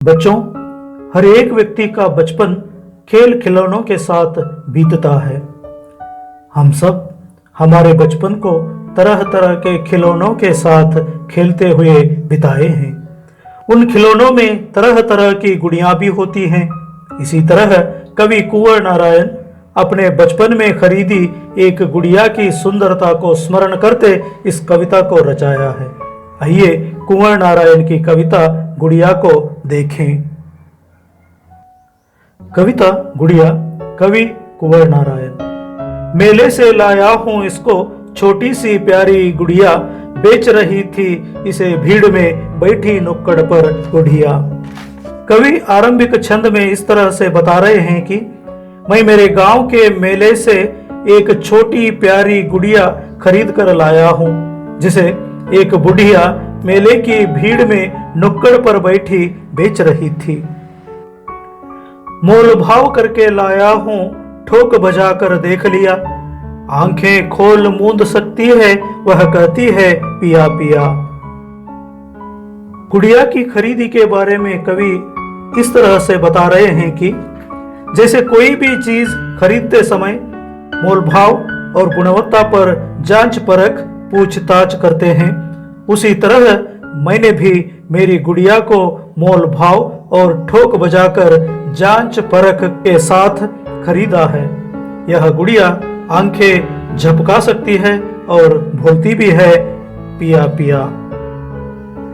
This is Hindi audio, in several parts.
बच्चों, हर एक व्यक्ति का बचपन खेल खिलौनों के साथ बीतता है। हम सब हमारे बचपन को तरह तरह के खिलौनों के साथ खेलते हुए बिताए हैं। उन खिलौनों में तरह तरह की गुड़ियां भी होती हैं। इसी तरह कवि कुंवर नारायण अपने बचपन में खरीदी एक गुड़िया की सुंदरता को स्मरण करते इस कविता को रचाया है। आइए कुंवर नारायण की कविता गुड़िया को देखें। कविता गुड़िया, कवि कुंवर नारायण। मेले से लाया हूं इसको, छोटी सी प्यारी गुड़िया, बेच रही थी इसे भीड़ में बैठी नुक्कड़ पर बुढ़िया। कवि आरंभिक छंद में इस तरह से बता रहे हैं कि मैं मेरे गांव के मेले से एक छोटी प्यारी गुड़िया खरीद कर लाया हूं, जिसे एक बुढ़िया मेले की भीड़ में नुक्कड़ पर बैठी बेच रही थी। मोल भाव करके लाया हूं, ठोक बजा कर देख लिया, आंखें खोल मूंद सकती है वह कहती है पिया पिया। गुड़िया की खरीदी के बारे में कवि इस तरह से बता रहे हैं कि जैसे कोई भी चीज खरीदते समय मोल भाव और गुणवत्ता पर जांच परख पूछताछ करते हैं, उसी तरह मैंने भी मेरी गुड़िया को मोल भाव और ठोक बजाकर जांच परख के साथ खरीदा है। यह गुड़िया आंखें झपका सकती है और बोलती भी है पिया पिया।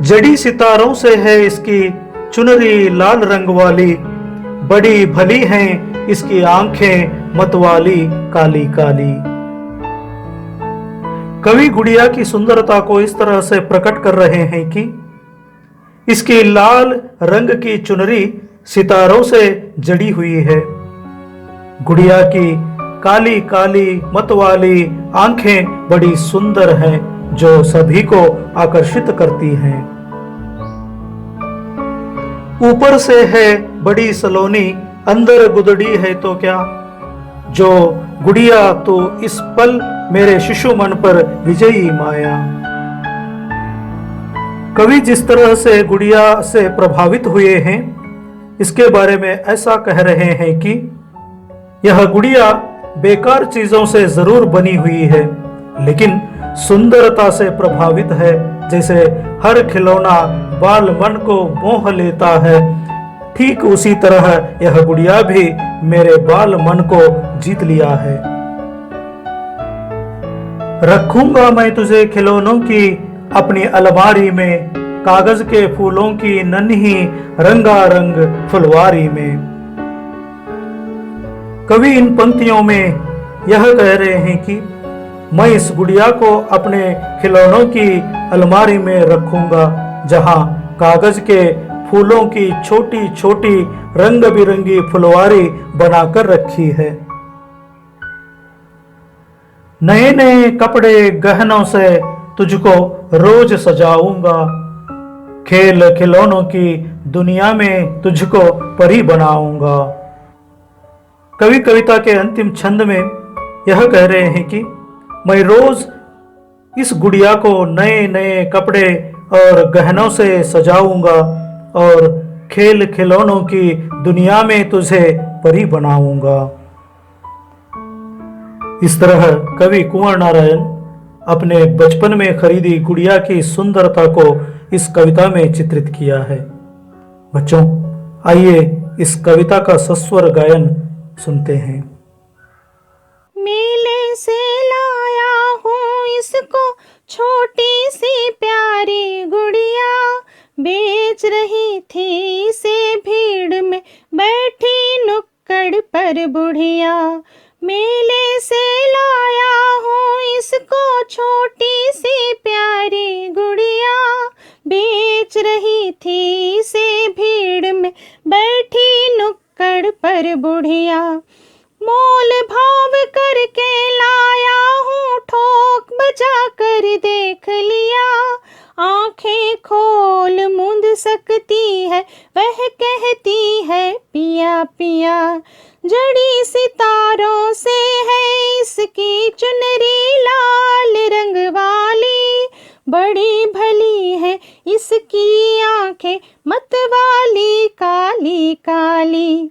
जड़ी सितारों से है इसकी चुनरी लाल रंग वाली, बड़ी भली हैं इसकी आंखें मतवाली काली काली। कवि गुड़िया की सुंदरता को इस तरह से प्रकट कर रहे हैं कि इसकी लाल रंग की चुनरी सितारों से जड़ी हुई है। गुड़िया की काली काली मतवाली आंखें बड़ी सुंदर हैं, जो सभी को आकर्षित करती हैं। ऊपर से है बड़ी सलोनी, अंदर गुदड़ी है तो क्या, जो गुड़िया तो इस पल मेरे शिशु मन पर विजयी माया। कवि जिस तरह से गुड़िया से प्रभावित हुए हैं, इसके बारे में ऐसा कह रहे हैं कि यह गुड़िया बेकार चीजों से जरूर बनी हुई है, लेकिन सुंदरता से प्रभावित है। जैसे हर खिलौना बाल मन को मोह लेता है, ठीक उसी तरह यह गुड़िया भी मेरे बाल मन को जीत लिया है। रखूंगा मैं तुझे खिलौनों की अपनी अलमारी में, कागज के फूलों की नन्ही रंगारंग फुलवारी में। कवि इन पंक्तियों में यह कह रहे हैं कि मैं इस गुड़िया को अपने खिलौनों की अलमारी में रखूंगा, जहां कागज के फूलों की छोटी छोटी रंग बिरंगी फुलवारी बनाकर रखी है। नए नए कपड़े गहनों से तुझको रोज सजाऊंगा, खेल खिलौनों की दुनिया में तुझको परी बनाऊंगा। कवि कविता के अंतिम छंद में यह कह रहे हैं कि मैं रोज इस गुड़िया को नए नए कपड़े और गहनों से सजाऊंगा और खेल खिलौनों की दुनिया में तुझे परी बनाऊंगा। इस तरह कवि कुंवर नारायण अपने बचपन में खरीदी गुड़िया की सुंदरता को इस कविता में चित्रित किया है। बच्चों, आइए इस कविता का सस्वर गायन सुनते हैं। मेले से लाया हूँ इसको, छोटी सी प्यारी गुड़िया, बेच रही थी इसे भीड़ में बैठी नुक्कड़ पर बुढ़िया। मेले से लाया हूँ इसको, छोटी सी प्यारी गुड़िया, बेच रही थी इसे भीड़ में बैठी नुक्कड़ पर बुढ़िया। मोल भाव करके लाया हूँ, ठोक बजा कर देख लिया, आंखें खोल मूंद सकती है वह कहती है पिया पिया। जड़ी सितारों से है इसकी चुनरी लाल रंग वाली, बड़ी भली है इसकी आंखें मतवाली काली काली।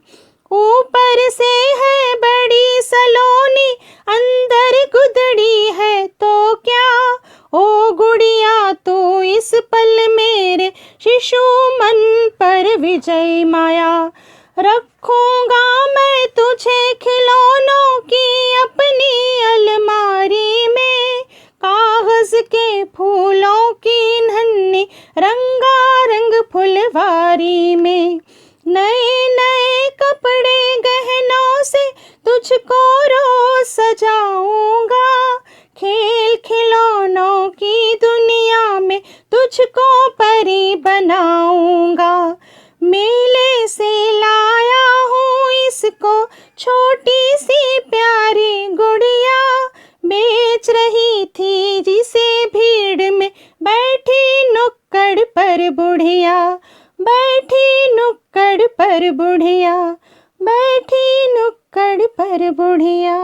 ऊपर से है बड़ी सलोनी, अंदर गुदड़ी है तो क्या। ओ गुड़िया तू इस पल मेरे शिशु मन पर विजय माया। रखूंगा मैं तुझे खिलौनों की अपनी अलमारी में, कागज के फूलों की नन्ही रंगारंग फुलवारी में। नए नए कपड़े गहनों से तुझको रोज सजाऊंगा, खेल खिलौनों की दुनिया में तुझको परी बनाऊंगा। मेले से लाया हूँ इसको छोटी सी प्यारी गुड़िया, बेच रही थी जिसे भीड़ में बैठी नुक्कड़ पर बुढ़िया। बैठी नुक्कड़ पर बुढ़िया, बैठी नुक्कड़ पर बुढ़िया।